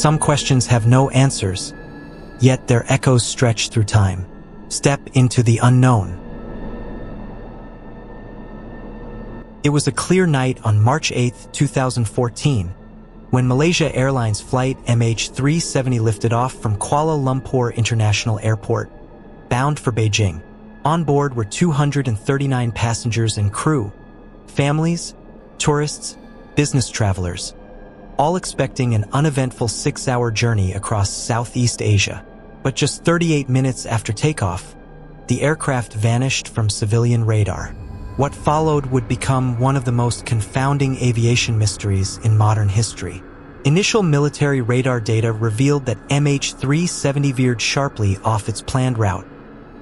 Some questions have no answers, yet their echoes stretch through time. Step into the unknown. It was a clear night on March 8, 2014, when Malaysia Airlines flight MH370 lifted off from Kuala Lumpur International Airport, bound for Beijing. On board were 239 passengers and crew, families, tourists, business travelers, all expecting an uneventful 6-hour journey across Southeast Asia. But just 38 minutes after takeoff, the aircraft vanished from civilian radar. What followed would become one of the most confounding aviation mysteries in modern history. Initial military radar data revealed that MH370 veered sharply off its planned route,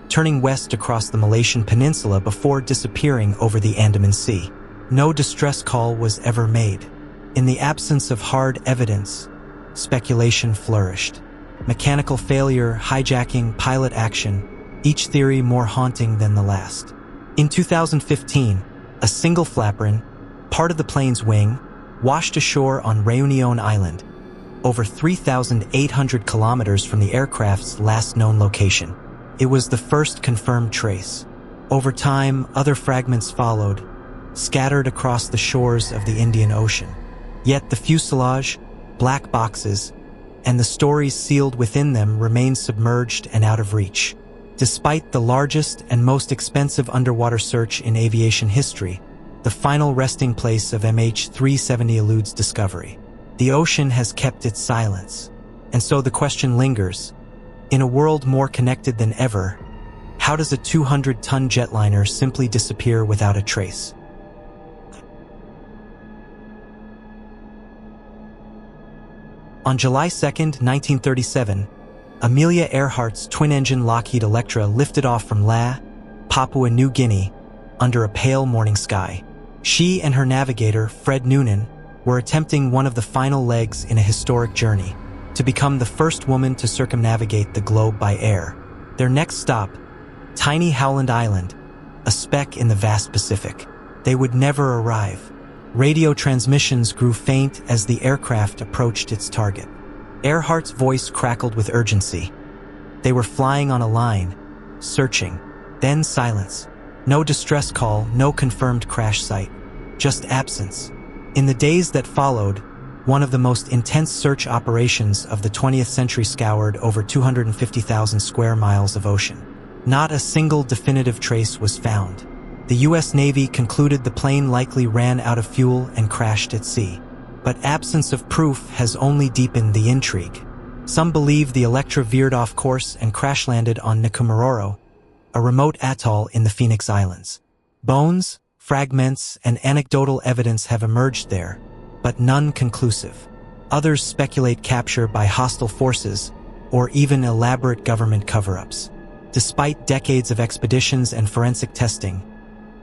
turning west across the Malaysian peninsula before disappearing over the Andaman Sea. No distress call was ever made. In the absence of hard evidence, speculation flourished. Mechanical failure, hijacking, pilot action, each theory more haunting than the last. In 2015, a single flaperon, part of the plane's wing, washed ashore on Réunion Island, over 3,800 kilometers from the aircraft's last known location. It was the first confirmed trace. Over time, other fragments followed, scattered across the shores of the Indian Ocean. Yet the fuselage, black boxes, and the stories sealed within them remain submerged and out of reach. Despite the largest and most expensive underwater search in aviation history, the final resting place of MH370 eludes discovery. The ocean has kept its silence, and so the question lingers. In a world more connected than ever, how does a 200-ton jetliner simply disappear without a trace? On July 2, 1937, Amelia Earhart's twin-engine Lockheed Electra lifted off from Lae, Papua New Guinea, under a pale morning sky. She and her navigator, Fred Noonan, were attempting one of the final legs in a historic journey, to become the first woman to circumnavigate the globe by air. Their next stop, tiny Howland Island, a speck in the vast Pacific. They would never arrive. Radio transmissions grew faint as the aircraft approached its target. Earhart's voice crackled with urgency. They were flying on a line, searching, then silence. No distress call, no confirmed crash site, just absence. In the days that followed, one of the most intense search operations of the 20th century scoured over 250,000 square miles of ocean. Not a single definitive trace was found. The U.S. Navy concluded the plane likely ran out of fuel and crashed at sea. But absence of proof has only deepened the intrigue. Some believe the Electra veered off course and crash-landed on Nikumaroro, a remote atoll in the Phoenix Islands. Bones, fragments, and anecdotal evidence have emerged there, but none conclusive. Others speculate capture by hostile forces, or even elaborate government cover-ups. Despite decades of expeditions and forensic testing,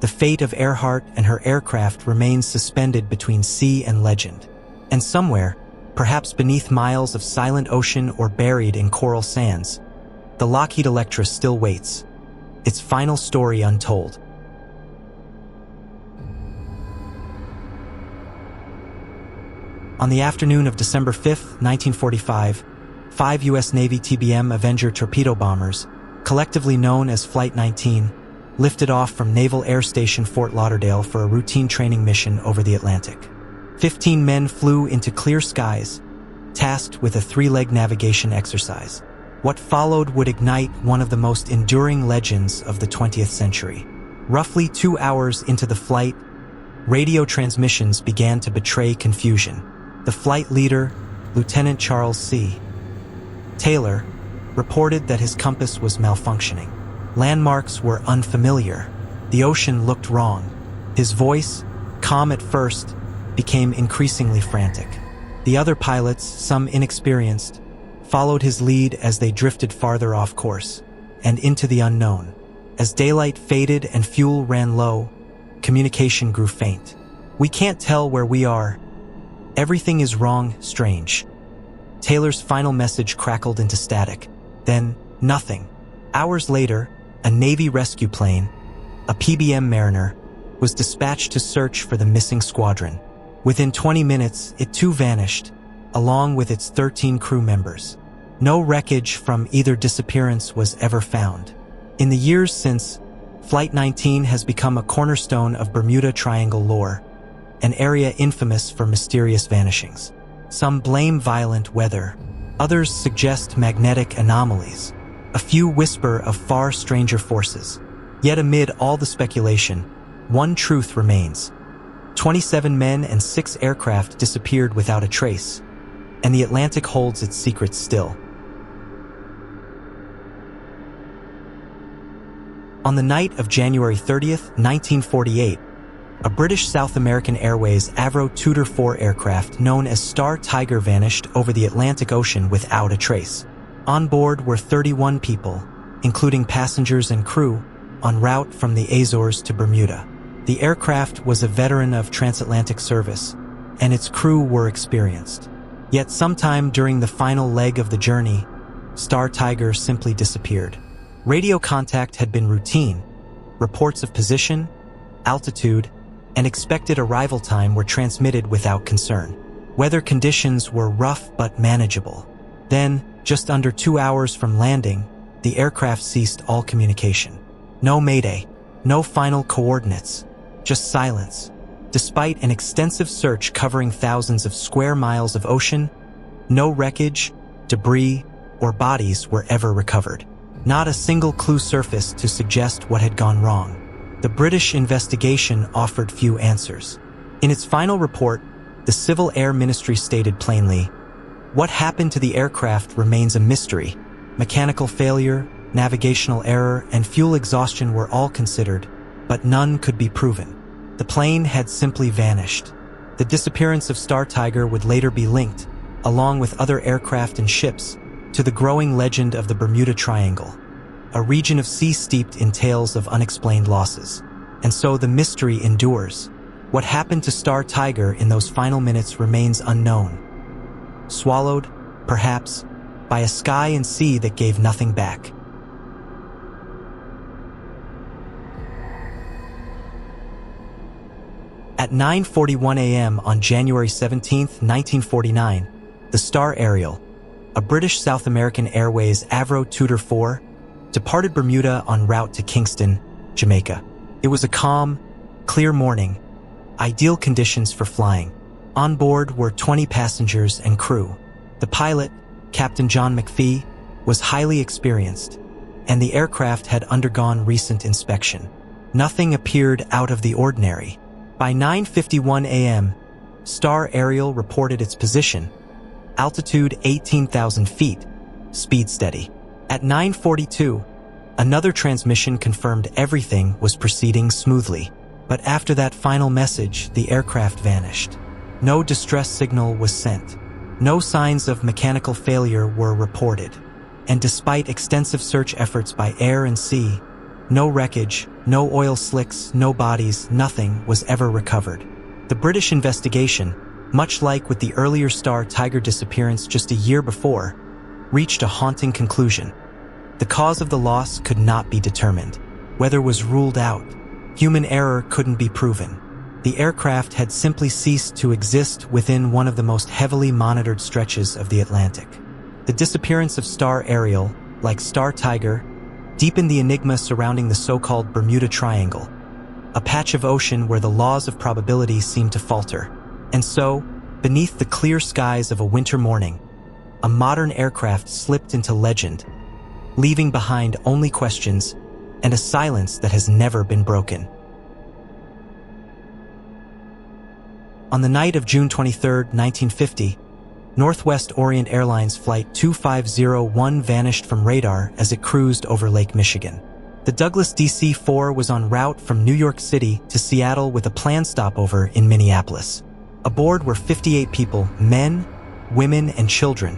the fate of Earhart and her aircraft remains suspended between sea and legend. And somewhere, perhaps beneath miles of silent ocean or buried in coral sands, the Lockheed Electra still waits, its final story untold. On the afternoon of December 5, 1945, 5 U.S. Navy TBM Avenger torpedo bombers, collectively known as Flight 19, lifted off from Naval Air Station Fort Lauderdale for a routine training mission over the Atlantic. 15 men flew into clear skies, tasked with a 3-leg navigation exercise. What followed would ignite one of the most enduring legends of the 20th century. Roughly 2 hours into the flight, radio transmissions began to betray confusion. The flight leader, Lieutenant Charles C. Taylor, reported that his compass was malfunctioning. Landmarks were unfamiliar. The ocean looked wrong. His voice, calm at first, became increasingly frantic. The other pilots, some inexperienced, followed his lead as they drifted farther off course and into the unknown. As daylight faded and fuel ran low, communication grew faint. "We can't tell where we are. Everything is wrong, strange." Taylor's final message crackled into static. Then, nothing. Hours later, a Navy rescue plane, a PBM Mariner, was dispatched to search for the missing squadron. Within 20 minutes, it too vanished, along with its 13 crew members. No wreckage from either disappearance was ever found. In the years since, Flight 19 has become a cornerstone of Bermuda Triangle lore, an area infamous for mysterious vanishings. Some blame violent weather, others suggest magnetic anomalies, a few whisper of far stranger forces. Yet amid all the speculation, one truth remains. 27 men and 6 aircraft disappeared without a trace, and the Atlantic holds its secrets still. On the night of January 30th, 1948, a British South American Airways Avro Tudor 4 aircraft known as Star Tiger vanished over the Atlantic Ocean without a trace. On board were 31 people, including passengers and crew, en route from the Azores to Bermuda. The aircraft was a veteran of transatlantic service, and its crew were experienced. Yet sometime during the final leg of the journey, Star Tiger simply disappeared. Radio contact had been routine. Reports of position, altitude, and expected arrival time were transmitted without concern. Weather conditions were rough but manageable. Then, just under 2 hours from landing, the aircraft ceased all communication. No mayday, no final coordinates, just silence. Despite an extensive search covering thousands of square miles of ocean, no wreckage, debris, or bodies were ever recovered. Not a single clue surfaced to suggest what had gone wrong. The British investigation offered few answers. In its final report, the Civil Air Ministry stated plainly, "What happened to the aircraft remains a mystery. Mechanical failure, navigational error, and fuel exhaustion were all considered, but none could be proven." The plane had simply vanished. The disappearance of Star Tiger would later be linked, along with other aircraft and ships, to the growing legend of the Bermuda Triangle, a region of sea steeped in tales of unexplained losses. And so the mystery endures. What happened to Star Tiger in those final minutes remains unknown. Swallowed, perhaps, by a sky and sea that gave nothing back. At 9:41 a.m. on January 17, 1949, the Star Ariel, a British South American Airways Avro Tudor 4, departed Bermuda en route to Kingston, Jamaica. It was a calm, clear morning, ideal conditions for flying. On board were 20 passengers and crew. The pilot, Captain John McPhee, was highly experienced, and the aircraft had undergone recent inspection. Nothing appeared out of the ordinary. By 9:51 a.m., Star Ariel reported its position, altitude 18,000 feet, speed steady. At 9:42, another transmission confirmed everything was proceeding smoothly. But after that final message, the aircraft vanished. No distress signal was sent. No signs of mechanical failure were reported. And despite extensive search efforts by air and sea, no wreckage, no oil slicks, no bodies, nothing was ever recovered. The British investigation, much like with the earlier Star Tiger disappearance just a year before, reached a haunting conclusion. The cause of the loss could not be determined. Weather was ruled out. Human error couldn't be proven. The aircraft had simply ceased to exist within one of the most heavily monitored stretches of the Atlantic. The disappearance of Star Ariel, like Star Tiger, deepened the enigma surrounding the so-called Bermuda Triangle, a patch of ocean where the laws of probability seemed to falter. And so, beneath the clear skies of a winter morning, a modern aircraft slipped into legend, leaving behind only questions and a silence that has never been broken. On the night of June 23, 1950, Northwest Orient Airlines Flight 2501 vanished from radar as it cruised over Lake Michigan. The Douglas DC-4 was en route from New York City to Seattle with a planned stopover in Minneapolis. Aboard were 58 people, men, women, and children,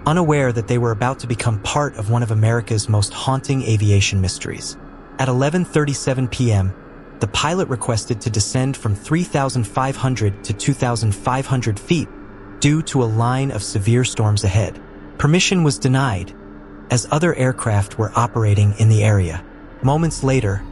unaware that they were about to become part of one of America's most haunting aviation mysteries. At 11:37 p.m., the pilot requested to descend from 3,500 to 2,500 feet due to a line of severe storms ahead. Permission was denied, as other aircraft were operating in the area. Moments later,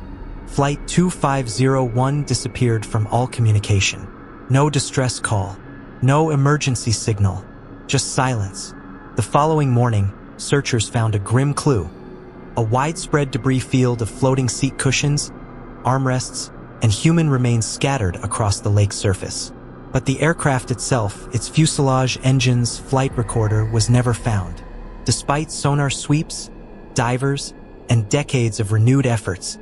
Flight 2501 disappeared from all communication. No distress call, no emergency signal, just silence. The following morning, searchers found a grim clue. A widespread debris field of floating seat cushions, armrests, and human remains scattered across the lake's surface. But the aircraft itself, its fuselage, engines, flight recorder, was never found. Despite sonar sweeps, divers, and decades of renewed efforts,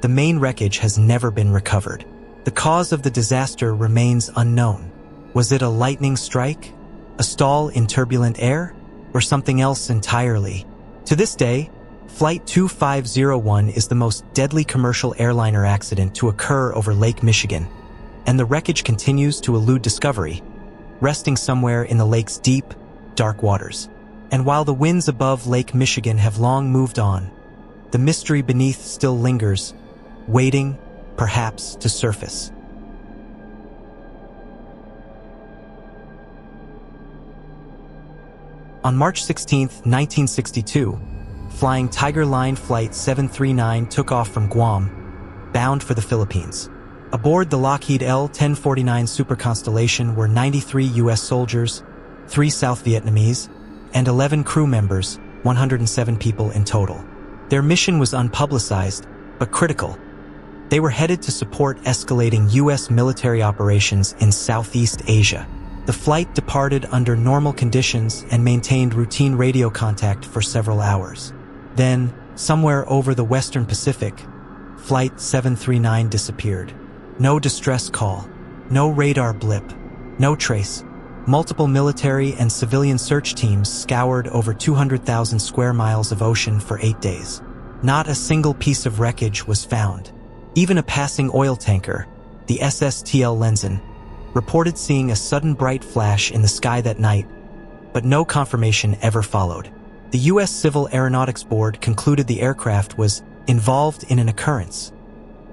the main wreckage has never been recovered. The cause of the disaster remains unknown. Was it a lightning strike, a stall in turbulent air, or something else entirely? To this day, Flight 2501 is the most deadly commercial airliner accident to occur over Lake Michigan, and the wreckage continues to elude discovery, resting somewhere in the lake's deep, dark waters. And while the winds above Lake Michigan have long moved on, the mystery beneath still lingers, waiting, perhaps, to surface. On March 16, 1962, flying Tiger Line Flight 739 took off from Guam, bound for the Philippines. Aboard the Lockheed L-1049 Super Constellation were 93 U.S. soldiers, 3 South Vietnamese, and 11 crew members, 107 people in total. Their mission was unpublicized, but critical. They were headed to support escalating U.S. military operations in Southeast Asia. The flight departed under normal conditions and maintained routine radio contact for several hours. Then, somewhere over the Western Pacific, Flight 739 disappeared. No distress call, no radar blip, no trace. Multiple military and civilian search teams scoured over 200,000 square miles of ocean for 8 days. Not a single piece of wreckage was found. Even a passing oil tanker, the SSTL Lenzen, reported seeing a sudden bright flash in the sky that night, but no confirmation ever followed. The U.S. Civil Aeronautics Board concluded the aircraft was involved in an occurrence,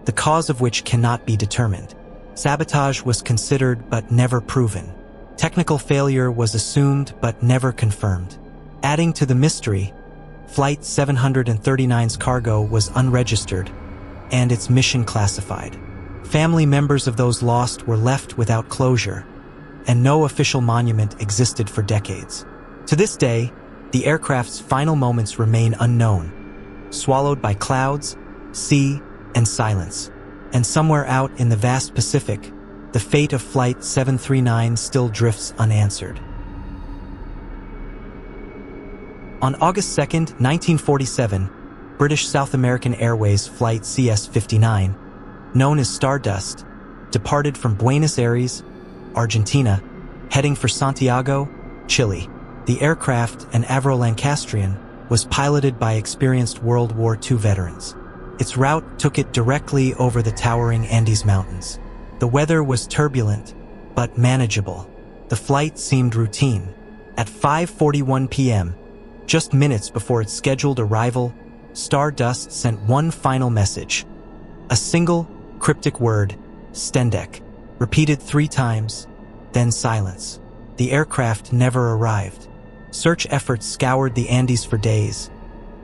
the cause of which cannot be determined. Sabotage was considered but never proven. Technical failure was assumed but never confirmed. Adding to the mystery, Flight 739's cargo was unregistered and its mission classified. Family members of those lost were left without closure, and no official monument existed for decades. To this day, the aircraft's final moments remain unknown, swallowed by clouds, sea, and silence. And somewhere out in the vast Pacific, the fate of Flight 739 still drifts unanswered. On August 2, 1947, British South American Airways Flight CS-59, known as Stardust, departed from Buenos Aires, Argentina, heading for Santiago, Chile. The aircraft, an Avro Lancastrian, was piloted by experienced World War II veterans. Its route took it directly over the towering Andes Mountains. The weather was turbulent, but manageable. The flight seemed routine. At 5:41 p.m., just minutes before its scheduled arrival, Stardust sent one final message. A single, cryptic word, Stendek, repeated 3 times, then silence. The aircraft never arrived. Search efforts scoured the Andes for days,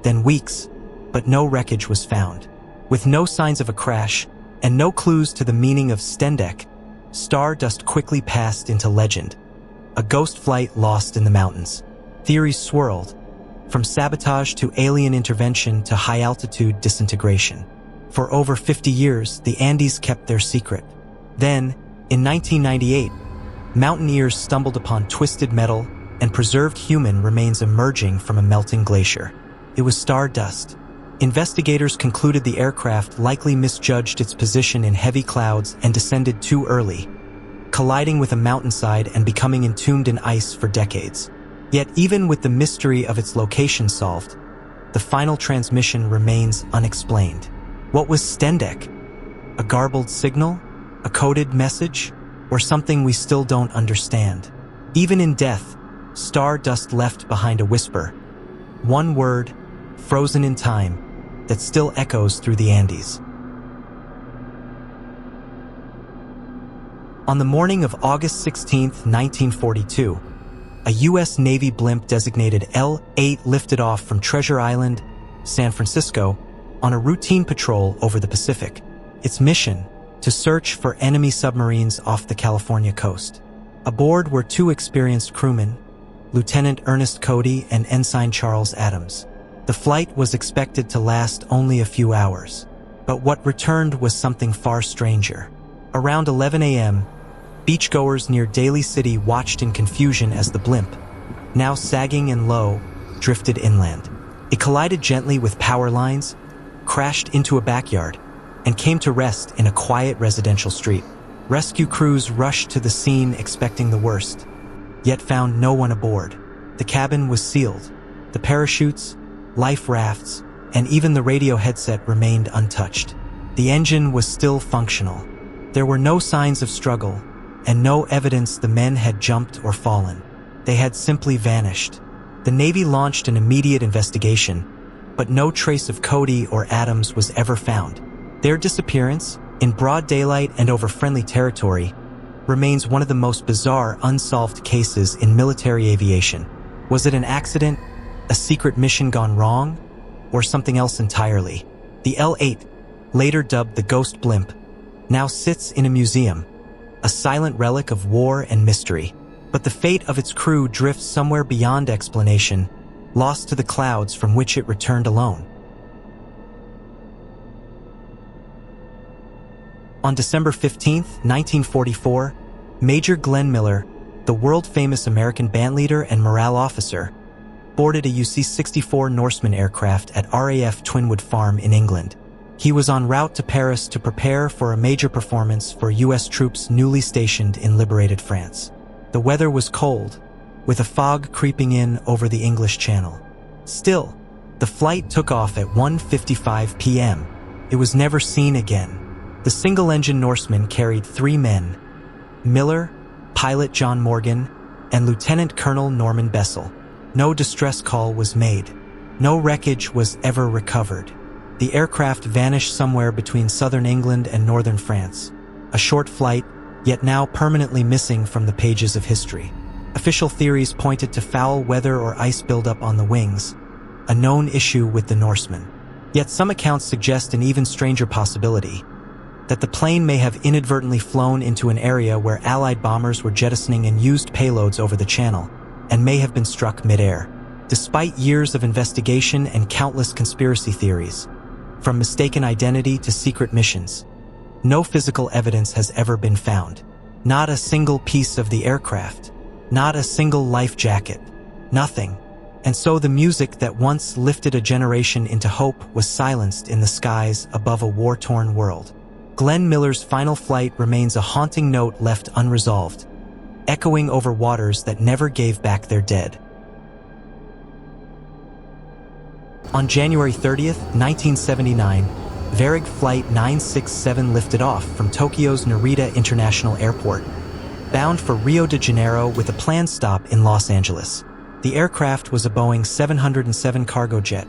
then weeks, but no wreckage was found. With no signs of a crash and no clues to the meaning of Stendek, Stardust quickly passed into legend. A ghost flight lost in the mountains. Theories swirled, from sabotage to alien intervention to high-altitude disintegration. For over 50 years, the Andes kept their secret. Then, in 1998, mountaineers stumbled upon twisted metal and preserved human remains emerging from a melting glacier. It was Stardust. Investigators concluded the aircraft likely misjudged its position in heavy clouds and descended too early, colliding with a mountainside and becoming entombed in ice for decades. Yet even with the mystery of its location solved, the final transmission remains unexplained. What was Stendek? A garbled signal? A coded message? Or something we still don't understand? Even in death, Stardust left behind a whisper. One word, frozen in time, that still echoes through the Andes. On the morning of August 16, 1942, a U.S. Navy blimp designated L-8 lifted off from Treasure Island, San Francisco, on a routine patrol over the Pacific. Its mission, to search for enemy submarines off the California coast. Aboard were 2 experienced crewmen, Lieutenant Ernest Cody and Ensign Charles Adams. The flight was expected to last only a few hours, but what returned was something far stranger. Around 11 a.m., beachgoers near Daly City watched in confusion as the blimp, now sagging and low, drifted inland. It collided gently with power lines, crashed into a backyard, and came to rest in a quiet residential street. Rescue crews rushed to the scene expecting the worst, yet found no one aboard. The cabin was sealed. The parachutes, life rafts, and even the radio headset remained untouched. The engine was still functional. There were no signs of struggle, and no evidence the men had jumped or fallen. They had simply vanished. The Navy launched an immediate investigation, but no trace of Cody or Adams was ever found. Their disappearance, in broad daylight and over friendly territory, remains one of the most bizarre unsolved cases in military aviation. Was it an accident, a secret mission gone wrong, or something else entirely? The L-8, later dubbed the Ghost Blimp, now sits in a museum, a silent relic of war and mystery. But the fate of its crew drifts somewhere beyond explanation, lost to the clouds from which it returned alone. On December 15, 1944, Major Glenn Miller, the world-famous American bandleader and morale officer, boarded a UC-64 Norseman aircraft at RAF Twinwood Farm in England. He was en route to Paris to prepare for a major performance for U.S. troops newly stationed in liberated France. The weather was cold, with a fog creeping in over the English Channel. Still, the flight took off at 1:55 p.m. It was never seen again. The single-engine Norseman carried 3 men: Miller, pilot John Morgan, and Lieutenant Colonel Norman Bessel. No distress call was made. No wreckage was ever recovered. The aircraft vanished somewhere between southern England and northern France. A short flight, yet now permanently missing from the pages of history. Official theories pointed to foul weather or ice buildup on the wings, a known issue with the Norsemen. Yet some accounts suggest an even stranger possibility, that the plane may have inadvertently flown into an area where Allied bombers were jettisoning and used payloads over the channel, and may have been struck mid-air. Despite years of investigation and countless conspiracy theories, from mistaken identity to secret missions, no physical evidence has ever been found. Not a single piece of the aircraft, not a single life jacket, nothing. And so the music that once lifted a generation into hope was silenced in the skies above a war-torn world. Glenn Miller's final flight remains a haunting note left unresolved, echoing over waters that never gave back their dead. On January 30th, 1979, Varig Flight 967 lifted off from Tokyo's Narita International Airport, bound for Rio de Janeiro with a planned stop in Los Angeles. The aircraft was a Boeing 707 cargo jet,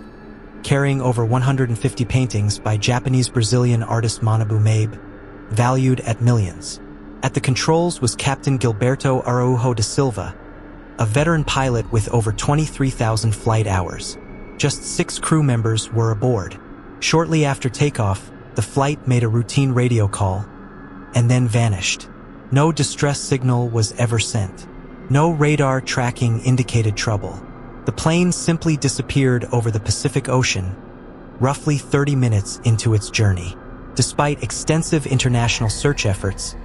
carrying over 150 paintings by Japanese-Brazilian artist Manabu Mabe, valued at millions. At the controls was Captain Gilberto Araujo da Silva, a veteran pilot with over 23,000 flight hours. Just 6 crew members were aboard. Shortly after takeoff, the flight made a routine radio call, and then vanished. No distress signal was ever sent. No radar tracking indicated trouble. The plane simply disappeared over the Pacific Ocean, roughly 30 minutes into its journey. Despite extensive international search efforts,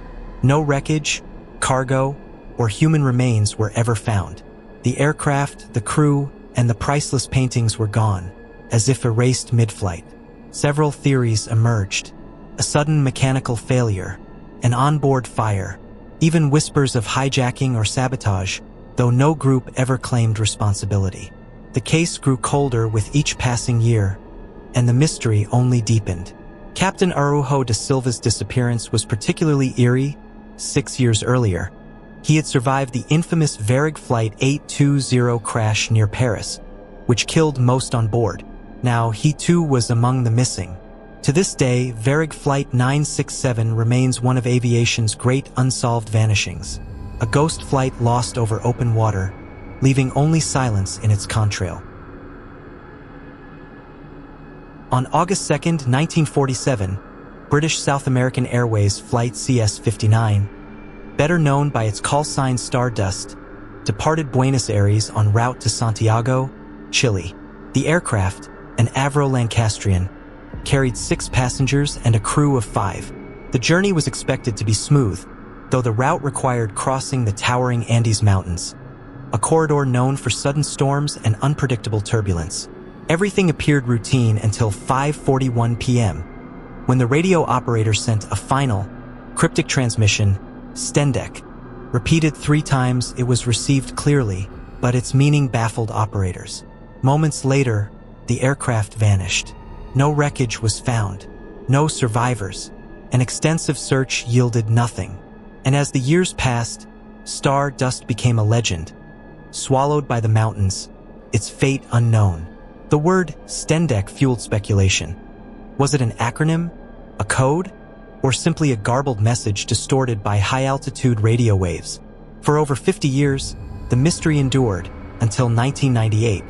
no wreckage, cargo, or human remains were ever found. The aircraft, the crew, and the priceless paintings were gone, as if erased mid-flight. Several theories emerged: a sudden mechanical failure, an onboard fire, even whispers of hijacking or sabotage, though no group ever claimed responsibility. The case grew colder with each passing year, and the mystery only deepened. Captain Araujo da Silva's disappearance was particularly eerie. 6 years earlier, he had survived the infamous Varig Flight 820 crash near Paris, which killed most on board. Now he too was among the missing. To this day, Varig Flight 967 remains one of aviation's great unsolved vanishings, a ghost flight lost over open water, leaving only silence in its contrail. On August 2, 1947, British South American Airways Flight CS-59, better known by its call sign Stardust, departed Buenos Aires en route to Santiago, Chile. The aircraft, an Avro Lancastrian, carried 6 passengers and a crew of 5. The journey was expected to be smooth, though the route required crossing the towering Andes Mountains, a corridor known for sudden storms and unpredictable turbulence. Everything appeared routine until 5:41 p.m., when the radio operator sent a final, cryptic transmission, Stendek. Repeated 3 times, it was received clearly, but its meaning baffled operators. Moments later, the aircraft vanished. No wreckage was found, no survivors. An extensive search yielded nothing. And as the years passed, stardust became a legend, swallowed by the mountains, its fate unknown. The word Stendek fueled speculation. Was it an acronym, a code, or simply a garbled message distorted by high-altitude radio waves? For over 50 years, the mystery endured until 1998,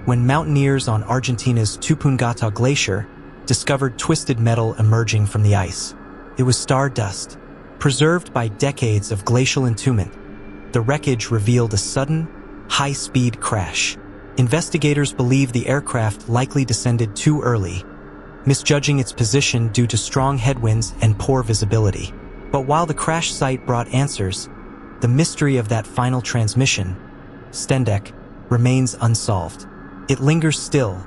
when mountaineers on Argentina's Tupungato Glacier discovered twisted metal emerging from the ice. It was stardust, preserved by decades of glacial entombment. The wreckage revealed a sudden, high-speed crash. Investigators believe the aircraft likely descended too early, misjudging its position due to strong headwinds and poor visibility. But while the crash site brought answers, the mystery of that final transmission, Stendek, remains unsolved. It lingers still,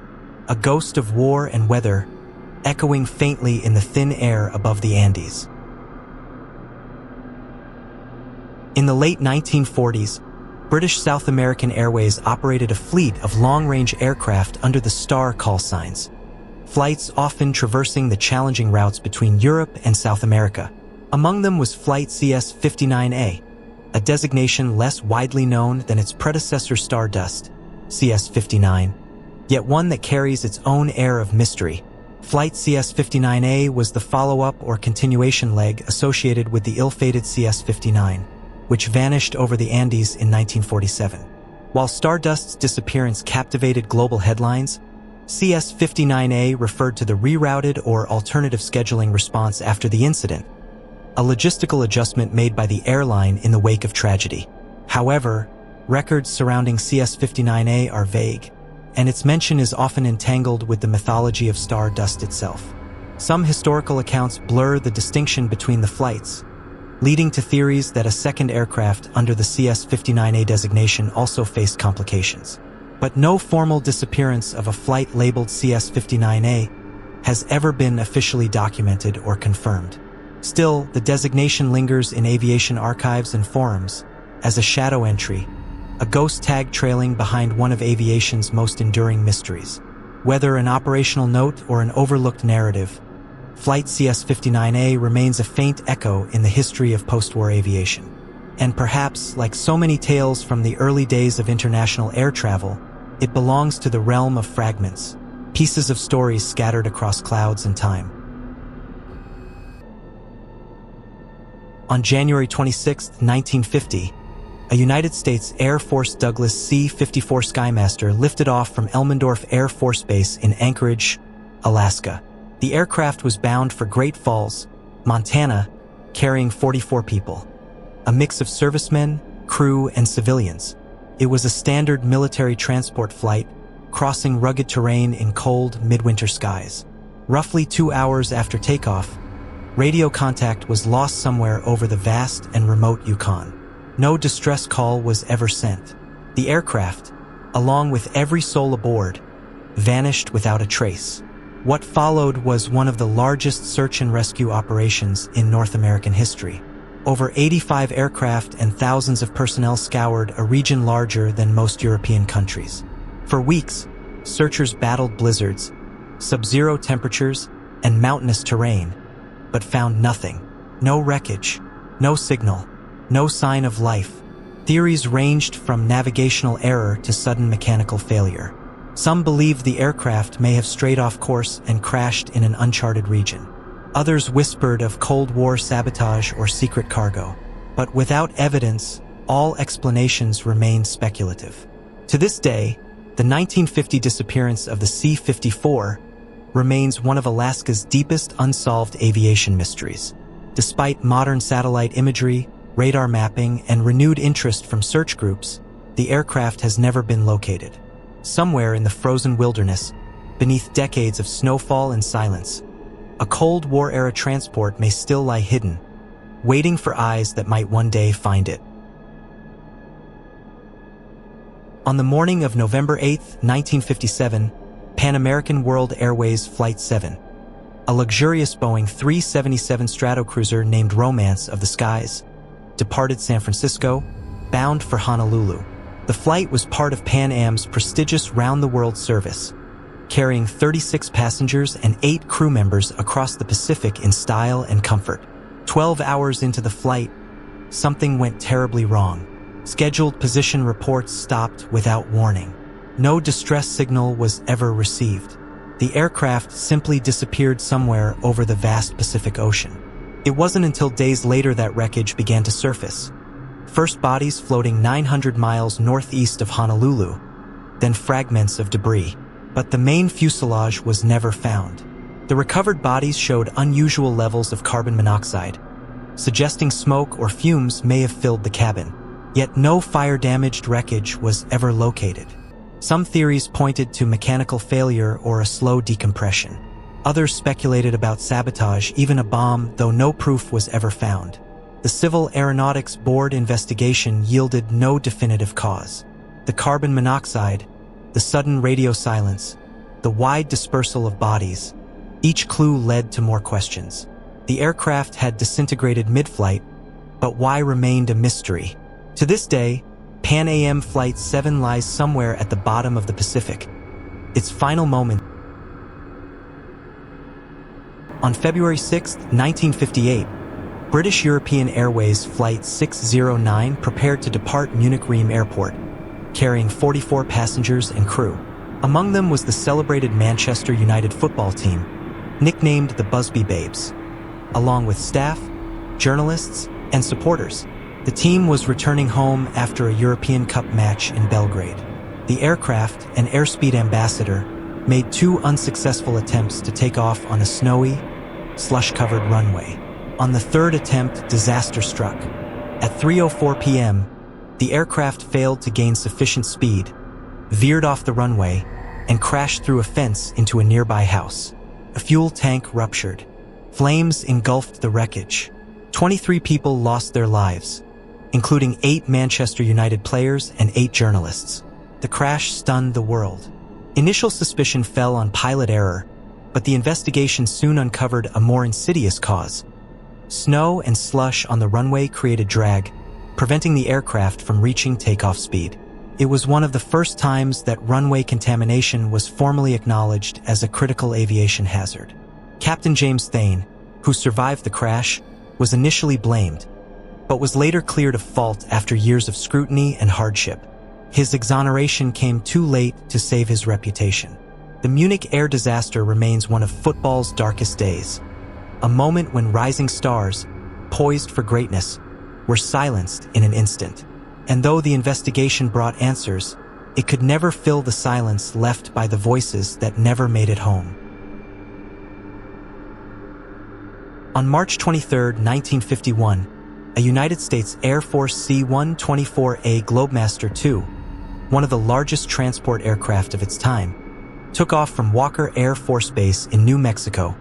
a ghost of war and weather, echoing faintly in the thin air above the Andes. In the late 1940s, British South American Airways operated a fleet of long-range aircraft under the star call signs, flights often traversing the challenging routes between Europe and South America. Among them was Flight CS-59A, a designation less widely known than its predecessor Stardust, CS-59, yet one that carries its own air of mystery. Flight CS-59A was the follow-up or continuation leg associated with the ill-fated CS-59, which vanished over the Andes in 1947. While Stardust's disappearance captivated global headlines, CS-59A referred to the rerouted or alternative scheduling response after the incident, a logistical adjustment made by the airline in the wake of tragedy. However, records surrounding CS-59A are vague, and its mention is often entangled with the mythology of Stardust itself. Some historical accounts blur the distinction between the flights, leading to theories that a second aircraft under the CS-59A designation also faced complications. But no formal disappearance of a flight labeled CS-59A has ever been officially documented or confirmed. Still, the designation lingers in aviation archives and forums as a shadow entry, a ghost tag trailing behind one of aviation's most enduring mysteries. Whether an operational note or an overlooked narrative, Flight CS-59A remains a faint echo in the history of post-war aviation. And perhaps, like so many tales from the early days of international air travel, it belongs to the realm of fragments, pieces of stories scattered across clouds and time. On January 26, 1950, a United States Air Force Douglas C-54 Skymaster lifted off from Elmendorf Air Force Base in Anchorage, Alaska. The aircraft was bound for Great Falls, Montana, carrying 44 people, a mix of servicemen, crew, and civilians. It was a standard military transport flight, crossing rugged terrain in cold, midwinter skies. Roughly 2 hours after takeoff, radio contact was lost somewhere over the vast and remote Yukon. No distress call was ever sent. The aircraft, along with every soul aboard, vanished without a trace. What followed was one of the largest search and rescue operations in North American history. Over 85 aircraft and thousands of personnel scoured a region larger than most European countries. For weeks, searchers battled blizzards, sub-zero temperatures, and mountainous terrain, but found nothing. No wreckage, no signal, no sign of life. Theories ranged from navigational error to sudden mechanical failure. Some believed the aircraft may have strayed off course and crashed in an uncharted region. Others whispered of Cold War sabotage or secret cargo. But without evidence, all explanations remained speculative. To this day, the 1950 disappearance of the C-54 remains one of Alaska's deepest unsolved aviation mysteries. Despite modern satellite imagery, radar mapping, and renewed interest from search groups, the aircraft has never been located. Somewhere in the frozen wilderness, beneath decades of snowfall and silence, a Cold War-era transport may still lie hidden, waiting for eyes that might one day find it. On the morning of November 8, 1957, Pan American World Airways Flight 7, a luxurious Boeing 377 Stratocruiser named Romance of the Skies, departed San Francisco, bound for Honolulu. The flight was part of Pan Am's prestigious round-the-world service, carrying 36 passengers and 8 crew members across the Pacific in style and comfort. 12 hours into the flight, something went terribly wrong. Scheduled position reports stopped without warning. No distress signal was ever received. The aircraft simply disappeared somewhere over the vast Pacific Ocean. It wasn't until days later that wreckage began to surface. First bodies floating 900 miles northeast of Honolulu, then fragments of debris. But the main fuselage was never found. The recovered bodies showed unusual levels of carbon monoxide, suggesting smoke or fumes may have filled the cabin. Yet no fire-damaged wreckage was ever located. Some theories pointed to mechanical failure or a slow decompression. Others speculated about sabotage, even a bomb, though no proof was ever found. The Civil Aeronautics Board investigation yielded no definitive cause. The carbon monoxide, the sudden radio silence, the wide dispersal of bodies, each clue led to more questions. The aircraft had disintegrated mid-flight, but why remained a mystery? To this day, Pan Am Flight 7 lies somewhere at the bottom of the Pacific. Its final moment. On February 6, 1958, British European Airways Flight 609 prepared to depart Munich-Riem Airport, carrying 44 passengers and crew. Among them was the celebrated Manchester United football team, nicknamed the Busby Babes. Along with staff, journalists, and supporters, the team was returning home after a European Cup match in Belgrade. The aircraft, an airspeed ambassador, made 2 unsuccessful attempts to take off on a snowy, slush-covered runway. On the 3rd attempt, disaster struck. At 3:04 p.m., the aircraft failed to gain sufficient speed, veered off the runway, and crashed through a fence into a nearby house. A fuel tank ruptured. Flames engulfed the wreckage. 23 people lost their lives, including 8 Manchester United players and 8 journalists. The crash stunned the world. Initial suspicion fell on pilot error, but the investigation soon uncovered a more insidious cause. Snow and slush on the runway created drag, preventing the aircraft from reaching takeoff speed. It was one of the first times that runway contamination was formally acknowledged as a critical aviation hazard. Captain James Thane, who survived the crash, was initially blamed, but was later cleared of fault after years of scrutiny and hardship. His exoneration came too late to save his reputation. The Munich air disaster remains one of football's darkest days, a moment when rising stars, poised for greatness, were silenced in an instant. And though the investigation brought answers, it could never fill the silence left by the voices that never made it home. On March 23, 1951, a United States Air Force C-124A Globemaster II, one of the largest transport aircraft of its time, took off from Walker Air Force Base in New Mexico,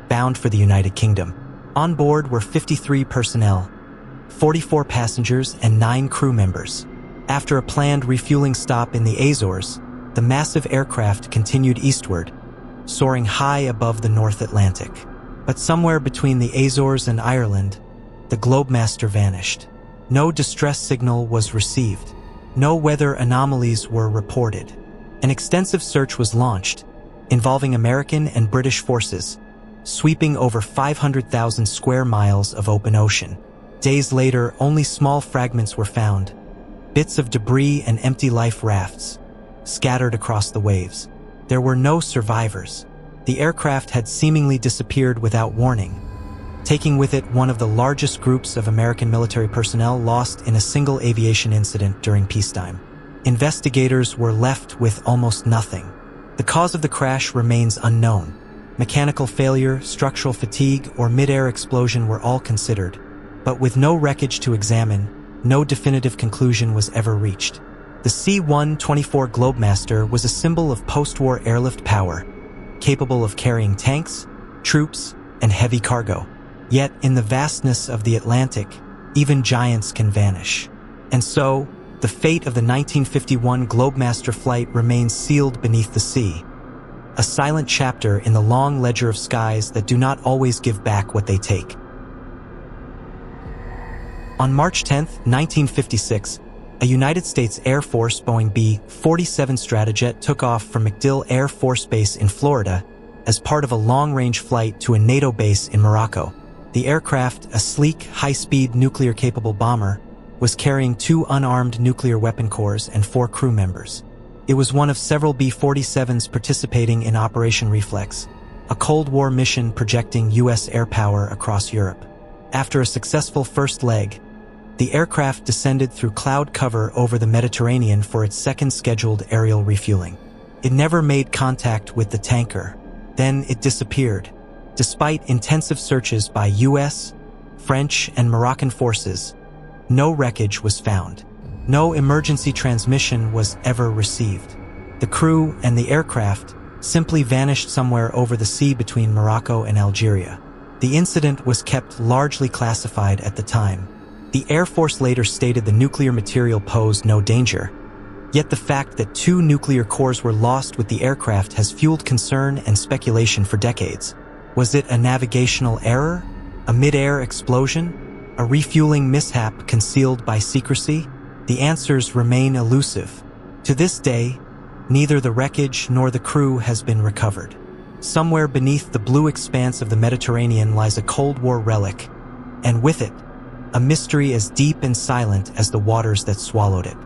bound for the United Kingdom. On board were 53 personnel, 44 passengers, and 9 crew members. After a planned refueling stop in the Azores, the massive aircraft continued eastward, soaring high above the North Atlantic. But somewhere between the Azores and Ireland, the Globemaster vanished. No distress signal was received. No weather anomalies were reported. An extensive search was launched, involving American and British forces, sweeping over 500,000 square miles of open ocean. Days later, only small fragments were found, bits of debris and empty life rafts, scattered across the waves. There were no survivors. The aircraft had seemingly disappeared without warning, taking with it one of the largest groups of American military personnel lost in a single aviation incident during peacetime. Investigators were left with almost nothing. The cause of the crash remains unknown. Mechanical failure, structural fatigue, or mid-air explosion were all considered, But with no wreckage to examine, no definitive conclusion was ever reached. The C-124 Globemaster was a symbol of post-war airlift power, capable of carrying tanks, troops, and heavy cargo. Yet, in the vastness of the Atlantic, even giants can vanish. And so, the fate of the 1951 Globemaster flight remains sealed beneath the sea, a silent chapter in the long ledger of skies that do not always give back what they take. On March 10, 1956, a United States Air Force Boeing B-47 Stratojet took off from MacDill Air Force Base in Florida as part of a long-range flight to a NATO base in Morocco. The aircraft, a sleek, high-speed, nuclear-capable bomber, was carrying 2 unarmed nuclear weapon cores and 4 crew members. It was one of several B-47s participating in Operation Reflex, a Cold War mission projecting U.S. air power across Europe. After a successful first leg, the aircraft descended through cloud cover over the Mediterranean for its second scheduled aerial refueling. It never made contact with the tanker. Then it disappeared. Despite intensive searches by U.S., French, and Moroccan forces, no wreckage was found. No emergency transmission was ever received. The crew and the aircraft simply vanished somewhere over the sea between Morocco and Algeria. The incident was kept largely classified at the time. The Air Force later stated the nuclear material posed no danger. Yet the fact that 2 nuclear cores were lost with the aircraft has fueled concern and speculation for decades. Was it a navigational error? A mid-air explosion? A refueling mishap concealed by secrecy? The answers remain elusive. To this day, neither the wreckage nor the crew has been recovered. Somewhere beneath the blue expanse of the Mediterranean lies a Cold War relic, and with it, a mystery as deep and silent as the waters that swallowed it.